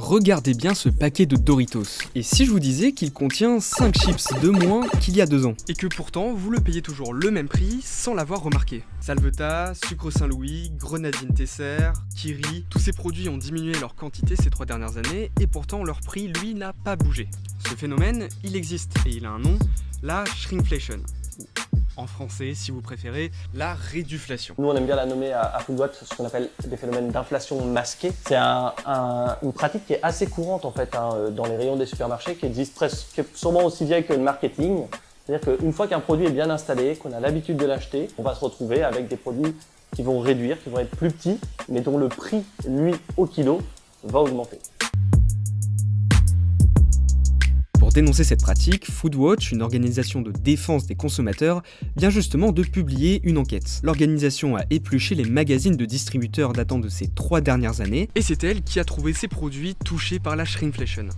Regardez bien ce paquet de Doritos. Et si je vous disais qu'il contient 5 chips de moins qu'il y a 2 ans? Et que pourtant, vous le payez toujours le même prix sans l'avoir remarqué. Salvetat, Sucre Saint-Louis, Grenadine Tesser, Kiri, tous ces produits ont diminué leur quantité ces 3 dernières années et pourtant leur prix, lui, n'a pas bougé. Ce phénomène, il existe et il a un nom, la shrinkflation. En français, si vous préférez, la réduflation. Nous, on aime bien la nommer à Foodwatch ce qu'on appelle des phénomènes d'inflation masquée. C'est une pratique qui est assez courante en fait dans les rayons des supermarchés, qui existe presque, qui est sûrement aussi vieille que le marketing. C'est-à-dire qu'une fois qu'un produit est bien installé, qu'on a l'habitude de l'acheter, on va se retrouver avec des produits qui vont réduire, qui vont être plus petits, mais dont le prix, lui, au kilo, va augmenter. Pour dénoncer cette pratique, Foodwatch, une organisation de défense des consommateurs, vient justement de publier une enquête. L'organisation a épluché les magazines de distributeurs datant de ces 3 dernières années. Et c'est elle qui a trouvé ces produits touchés par la shrinkflation.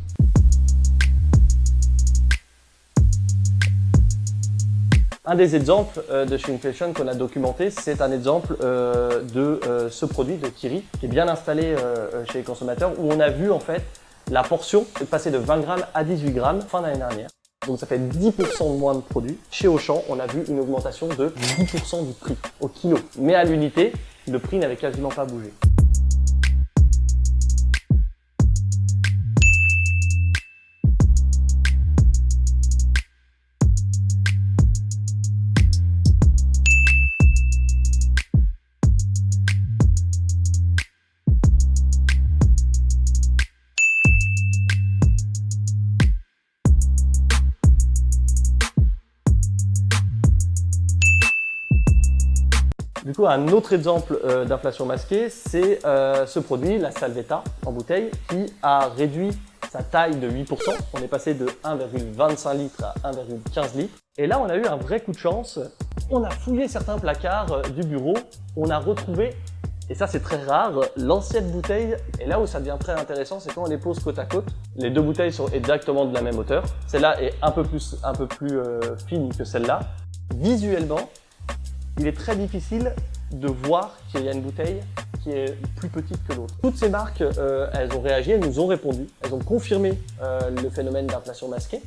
Un des exemples de shrinkflation qu'on a documenté, c'est un exemple de ce produit de Kiri, qui est bien installé chez les consommateurs, où on a vu en fait la portion est passée de 20 grammes à 18 grammes fin d'année dernière. Donc ça fait 10% de moins de produits. Chez Auchan, on a vu une augmentation de 10% du prix au kilo. Mais à l'unité, le prix n'avait quasiment pas bougé. Du coup, un autre exemple d'inflation masquée, c'est ce produit, la Salvetat en bouteille, qui a réduit sa taille de 8%. On est passé de 1,25 litres à 1,15 litres. Et là, on a eu un vrai coup de chance. On a fouillé certains placards du bureau, on a retrouvé, et ça c'est très rare, l'ancienne bouteille. Et là où ça devient très intéressant, c'est quand on les pose côte à côte. Les deux bouteilles sont exactement de la même hauteur. Celle-là est un peu plus fine que celle-là. Visuellement, il est très difficile de voir qu'il y a une bouteille qui est plus petite que l'autre. Toutes ces marques, elles ont réagi, elles nous ont répondu, elles ont confirmé le phénomène d'inflation masquée.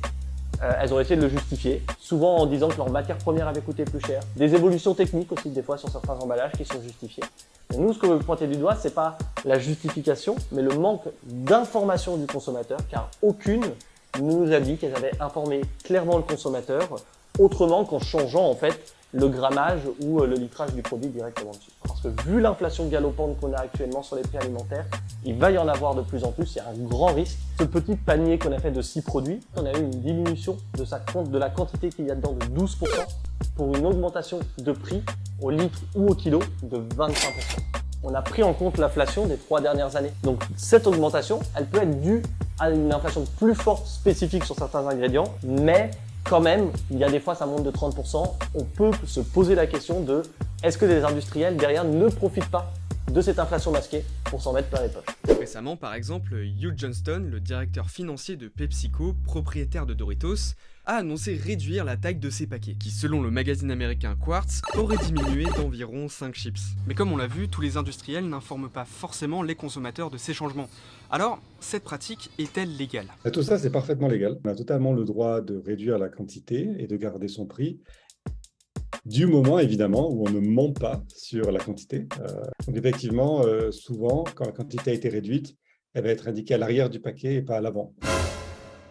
Elles ont essayé de le justifier, souvent en disant que leur matière première avait coûté plus cher. Des évolutions techniques aussi, des fois, sur certains emballages qui sont justifiées. Et nous, ce qu'on veut pointer du doigt, c'est pas la justification, mais le manque d'information du consommateur, car aucune nous a dit qu'elles avaient informé clairement le consommateur, autrement qu'en changeant en fait le grammage ou le litrage du produit directement dessus. Parce que vu l'inflation galopante qu'on a actuellement sur les prix alimentaires, il va y en avoir de plus en plus, il y a un grand risque. Ce petit panier qu'on a fait de 6 produits, on a eu une diminution de la quantité qu'il y a dedans de 12% pour une augmentation de prix au litre ou au kilo de 25%. On a pris en compte l'inflation des 3 dernières années. Donc cette augmentation, elle peut être due à une inflation plus forte spécifique sur certains ingrédients, mais quand même, il y a des fois ça monte de 30%, on peut se poser la question de est-ce que les industriels derrière ne profitent pas de cette inflation masquée pour s'en mettre plein les poches. Récemment, par exemple, Hugh Johnston, le directeur financier de PepsiCo, propriétaire de Doritos, a annoncé réduire la taille de ses paquets, qui selon le magazine américain Quartz, aurait diminué d'environ 5 chips. Mais comme on l'a vu, tous les industriels n'informent pas forcément les consommateurs de ces changements. Alors, cette pratique est-elle légale? Tout ça, c'est parfaitement légal. On a totalement le droit de réduire la quantité et de garder son prix, du moment, évidemment, où on ne ment pas sur la quantité. Donc, effectivement, souvent, quand la quantité a été réduite, elle va être indiquée à l'arrière du paquet et pas à l'avant.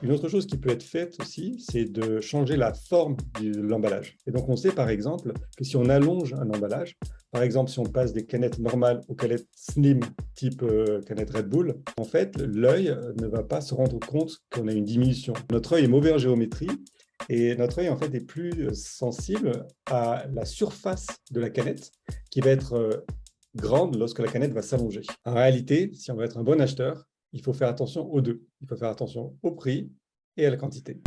Une autre chose qui peut être faite aussi, c'est de changer la forme de l'emballage. Et donc, on sait, par exemple, que si on allonge un emballage, par exemple, si on passe des canettes normales aux canettes slim, type canette Red Bull, en fait, l'œil ne va pas se rendre compte qu'on a une diminution. Notre œil est mauvais en géométrie, et notre œil, en fait, est plus sensible à la surface de la canette, qui va être grande lorsque la canette va s'allonger. En réalité, si on veut être un bon acheteur, il faut faire attention aux deux. Il faut faire attention au prix et à la quantité.